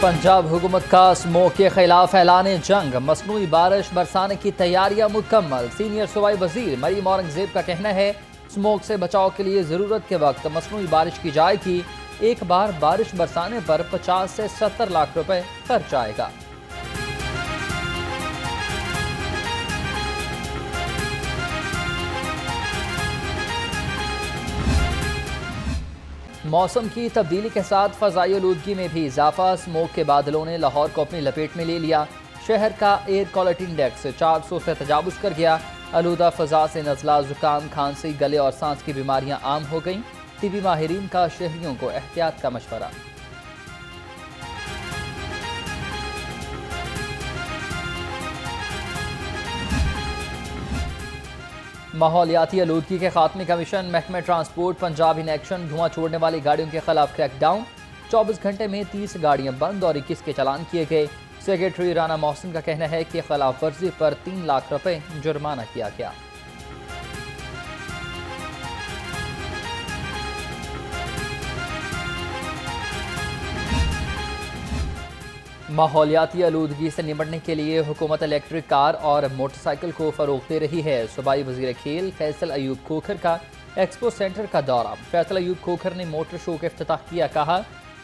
पंजाब हुकूमत का स्मोक के खिलाफ ऐलान जंग, मसनूई बारिश बरसाने की तैयारियां मुकम्मल। सीनियर सूबाई वजीर मरीम औरंगजेब का कहना है स्मोक से बचाव के लिए ज़रूरत के वक्त मसनूई बारिश की जाएगी। एक बार बारिश बरसाने पर 50 से 70 लाख रुपए खर्च आएगा। मौसम की तब्दीली के साथ फ़ज़ाई आलूदगी में भी इजाफा। स्मोक के बादलों ने लाहौर को अपनी लपेट में ले लिया। शहर का एयर क्वालिटी इंडेक्स 400 से तजावुज़ कर गया। आलूदा फ़ज़ा से नज़ला, ज़ुकाम, खांसी, गले और सांस की बीमारियां आम हो गईं। तिबी माहिरीन का शहरियों को एहतियात का मशवरा। माहौलियाती आलूदगी के खात्मे का मिशन, महकमे ट्रांसपोर्ट पंजाब इन एक्शन। धुआं छोड़ने वाली गाड़ियों के खिलाफ क्रैकडाउन। 24 घंटे में 30 गाड़ियां बंद और 21 के चालान किए गए। सेक्रेटरी राना मोहसिन का कहना है कि खिलाफ वर्जी पर 3 लाख रुपए जुर्माना किया गया। माहौलियाती आलूदगी से निपटने के लिए हुकूमत इलेक्ट्रिक कार और मोटरसाइकिल को फरोग दे रही है। सूबाई वजीर खेल फैसल अयूब खोखर का एक्सपो सेंटर का दौरा। फैसल अयूब खोखर ने मोटर शो का इफ्तिताह किया। कहा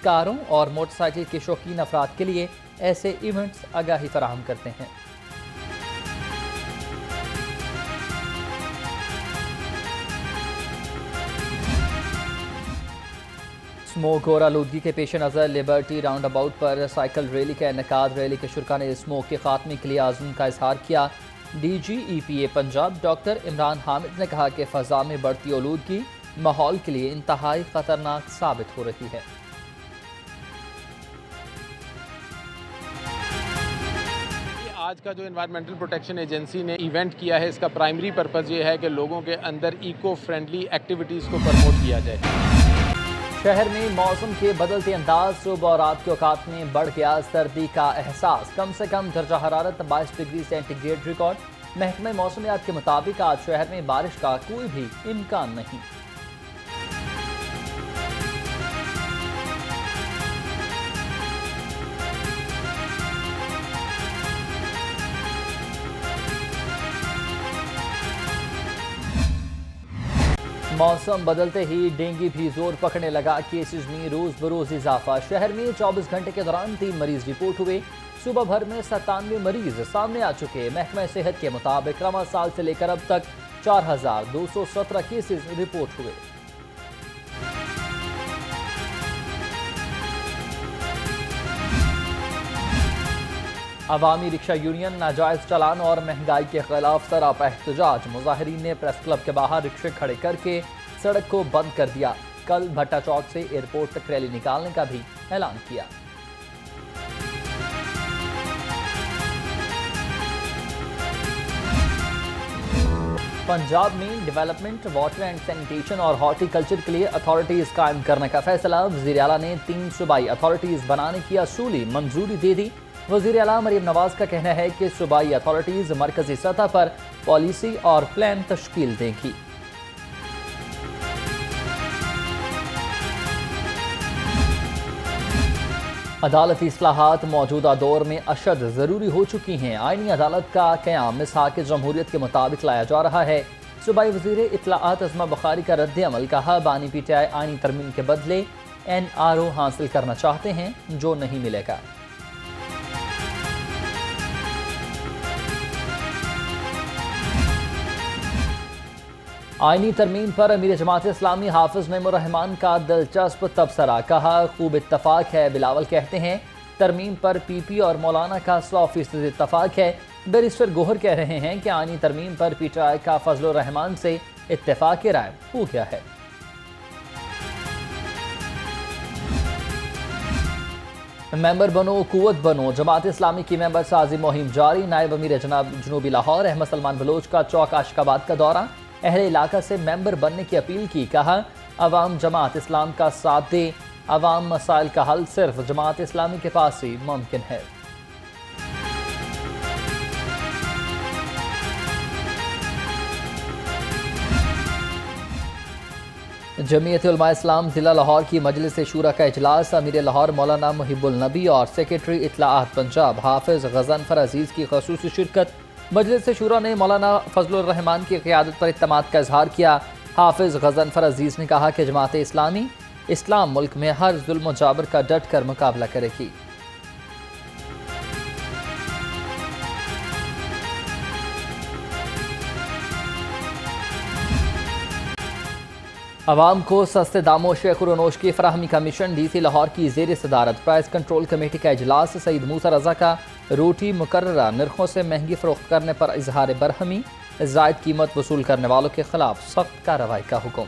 कारों और मोटरसाइकिल के शौकीन अफराद के लिए ऐसे इवेंट्स आगाही फराहम करते हैं। स्मोक और आलूदगी के पेश नज़र लिबर्टी राउंड अबाउट पर साइकिल रैली का इनेकाद। रैली के शुरा ने स्मोक के खात्मे के लिए आज़म का इजहार किया। DGEPA पंजाब डॉक्टर इमरान हामिद ने कहा कि फ़ज़ा में बढ़ती आलूदगी माहौल के लिए इंतहाई ख़तरनाक साबित हो रही है। आज का जो एनवायरमेंटल प्रोटेक्शन एजेंसी ने इवेंट किया है, इसका प्राइमरी पर्पज़ ये है कि लोगों के अंदर इको फ्रेंडली एक्टिविटीज़ को प्रमोट किया जाए। शहर में मौसम के बदलते अंदाज, सुबह और रात के औकात में बढ़ गया सर्दी का एहसास। कम से कम दर्जा हरारत 22 डिग्री सेंटीग्रेड रिकॉर्ड। महकमे मौसमियात के मुताबिक आज शहर में बारिश का कोई भी इम्कान नहीं। मौसम बदलते ही डेंगू भी जोर पकड़ने लगा। केसेस में रोज बरोज इजाफा। शहर में 24 घंटे के दौरान 3 मरीज रिपोर्ट हुए। सुबह भर में 97 मरीज सामने आ चुके। महकमा सेहत के मुताबिक रवा साल से लेकर अब तक 4217 केसेस रिपोर्ट हुए। अवामी रिक्शा यूनियन नाजायज चालान और महंगाई के खिलाफ सरापा एहतजाज। मुजाहिरीन ने प्रेस क्लब के बाहर रिक्शे खड़े करके सड़क को बंद कर दिया। कल भट्टा चौक से एयरपोर्ट तक रैली निकालने का भी ऐलान किया। पंजाब में डेवलपमेंट, वाटर एंड सैनिटेशन और हॉर्टिकल्चर के लिए अथॉरिटीज कायम करने का फैसला। वज़ीर आला ने 3 सूबाई अथॉरिटीज बनाने की असूली मंजूरी दे दी। वज़ीर आला मरीम नवाज का कहना है कि सूबाई अथॉरिटीज मरकजी सतह पर पॉलिसी और प्लान तश्कील देंगी। अदालती इस्लाहात मौजूदा दौर में अशद ज़रूरी हो चुकी हैं। आईनी अदालत का क़याम मिसाक जमहूरियत के मुताबिक लाया जा रहा है। सूबाई वज़ीर इत्तलाआत अज़मा बुखारी का रद्द अमल। कहा बानी PTI आईनी तरमीम के बदले NRO हासिल करना चाहते हैं, जो नहीं मिलेगा। आईनी तरमीम पर अमीर जमात इस्लामी हाफिज मेमुर रहमान का दिलचस्प तबसरा। कहा खूब इत्तफाक है। बिलावल कहते हैं तरमीम पर PP और मौलाना का 100% इत्तफाक है। बैरिस्टर गोहर कह रहे हैं कि आईनी तरमीम पर PTI का फजल रहमान से इत्तफाक राय हो गया है। मेंबर बनो कुव्वत बनो। जमात इस्लामी की मेंबर साजी मुहिम जारी। नायब अमीर जनूबी लाहौर अहमद सलमान बलोच का चौक आशिकाबाद का दौरा। अहले इलाका से मेंबर बनने की अपील की। कहा अवाम जमात इस्लाम का साथ दे। अवाम मसाइल का हल सिर्फ जमात इस्लामी के पास ही मुमकिन है। जमीयत उलमा इस्लाम ज़िला लाहौर की मजलिस शूरा का इजलास अमीर लाहौर मौलाना मुहिबुल नबी और सेक्रेटरी इत्तलाआत पंजाब हाफिज गजनफर अजीज़ की खसूसी शिरकत। मजलिस शूरा ने मौलाना फजलुर रहमान की क़ियादत पर इत्तमाद का इजहार किया। हाफिज गजनफर अजीज़ ने कहा कि जमात इस्लामी इस्लाम मुल्क में हर जुल्म जाबर का डट कर मुकाबला करेगी। अवाम को सस्ते दामों शेखुरनोश की फराहमी का मिशन। डीसी लाहौर की ज़ेर सदारत प्राइस कंट्रोल कमेटी का इजलास। सईद मूसा रजा का रोटी मुकर्ररा नरखों से महंगी फरोख्त करने पर इजहार बरहमी। ज़ायद कीमत वसूल करने वालों के खिलाफ सख्त कार्रवाई का हुक्म।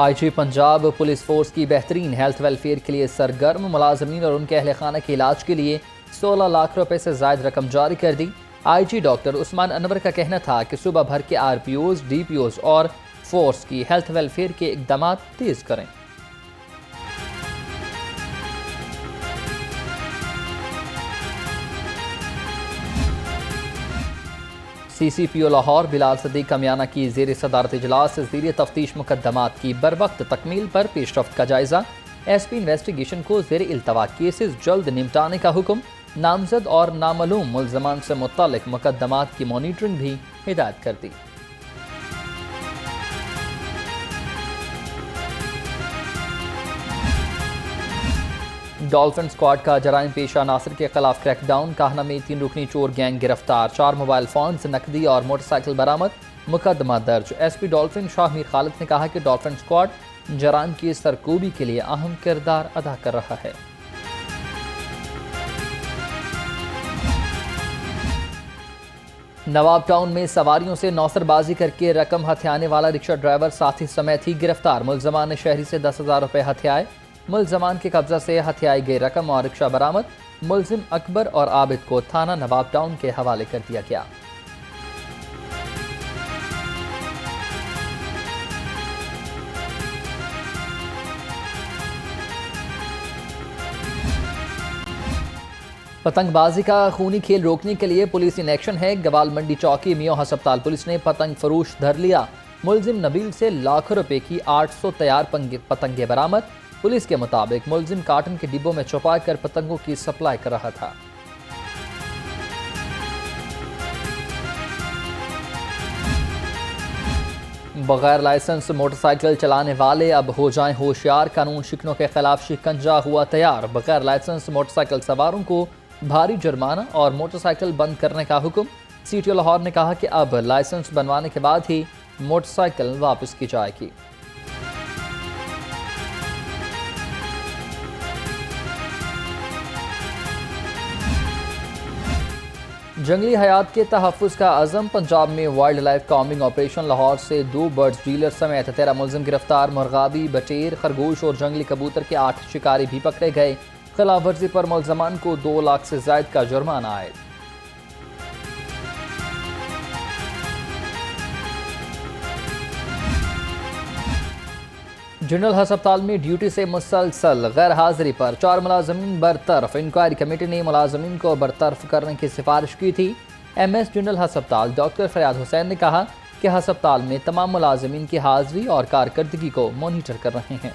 IG पंजाब पुलिस फोर्स की बेहतरीन हेल्थ वेलफेयर के लिए सरगर्म। मुलाजमीन और उनके अहल खाना के इलाज के लिए 16 लाख रुपए से ज़ायद रकम जारी कर दी। IG डॉक्टर उस्मान अनवर का कहना था कि सुबह भर के RPOs, DPOs और फोर्स की हेल्थ वेलफेयर के इकदाम तेज करें। CCPO लाहौर बिलाल सदीक कमियाना की ज़ेर सदारत इजलास। ज़ेर तफ्तीश मुकदमात की बरवक्त तकमील पर पेशरफ्त का जायजा। SP इन्वेस्टिगेशन को ज़ेर इल्तवा केसेस जल्द निपटाने का हुक्म। नामजद और नामालूम मुल्ज़मान से मुत्तल्लिक़ मुकदमात की मॉनिटरिंग भी हिदायत कर दी। डॉल्फिन स्क्वाड का जराइम पेशा नासिर के खिलाफ क्रैकडाउन। काहना में 3 रुकनी चोर गैंग गिरफ्तार। 4 मोबाइल फोन्स, नकदी और मोटरसाइकिल बरामद। मुकदमा दर्ज। SP डॉल्फिन शाह मीर खालिद ने कहा कि डॉल्फिन स्क्वाड जराइम की सरकूबी के लिए अहम किरदार अदा कर रहा है। नवाब टाउन में सवारियों से नौसरबाजी करके रकम हथियाने वाला रिक्शा ड्राइवर साथी समेत ही गिरफ्तार। मुल्ज़मान ने शहरी से 10,000 रुपए हथियाए। मुल्ज़मान के कब्जा से हथियाई गई रकम और रिक्शा बरामद। मुल्ज़िम अकबर और आबिद को थाना नवाब टाउन के हवाले कर दिया गया। पतंगबाजी का खूनी खेल रोकने के लिए पुलिस इन एक्शन है। गवाल मंडी चौकी मियो हस्पताल पुलिस ने पतंग फरोश धर लिया। मुल्जिम नबील से लाखों रुपए की 800 तैयार पतंगे बरामद। पुलिस के मुताबिक मुल्जिम कार्टन के डिब्बों में छुपा कर पतंगों की सप्लाई कर रहा था। बगैर लाइसेंस मोटरसाइकिल चलाने वाले अब हो जाएं होशियार। कानून शिकनों के खिलाफ शिकंजा हुआ तैयार। बगैर लाइसेंस मोटरसाइकिल सवारों को भारी जुर्माना और मोटरसाइकिल बंद करने का हुक्म। CTO लाहौर ने कहा कि अब लाइसेंस बनवाने के बाद ही मोटरसाइकिल वापस की जाएगी। जंगली हयात के तहफ़्फ़ुज़ का अज़म। पंजाब में wild life Kameng operation. Lahore से 2 बर्ड्स डीलर समेत 13 मुल्ज़िम गिरफ्तार। मुर्गाबी, बटेर, खरगोश और जंगली कबूतर के 8 शिकारी भी पकड़े गए। खिलाफ वर्जी पर मुल्ज़मान को 2 लाख से ज़ायद का जुर्माना आए। जनरल हस्पताल में ड्यूटी से मुसलसल गैर हाजिरी पर 4 मुलाजमीन बरतरफ। इंक्वायरी कमेटी ने मुलाजमीन को बरतरफ करने की सिफारिश की थी। MS जनरल हस्पताल डॉक्टर फरियाद हुसैन ने कहा कि हस्पताल में तमाम मुलाजमीन की हाजिरी और कारकर्दगी को मॉनिटर कर रहे हैं।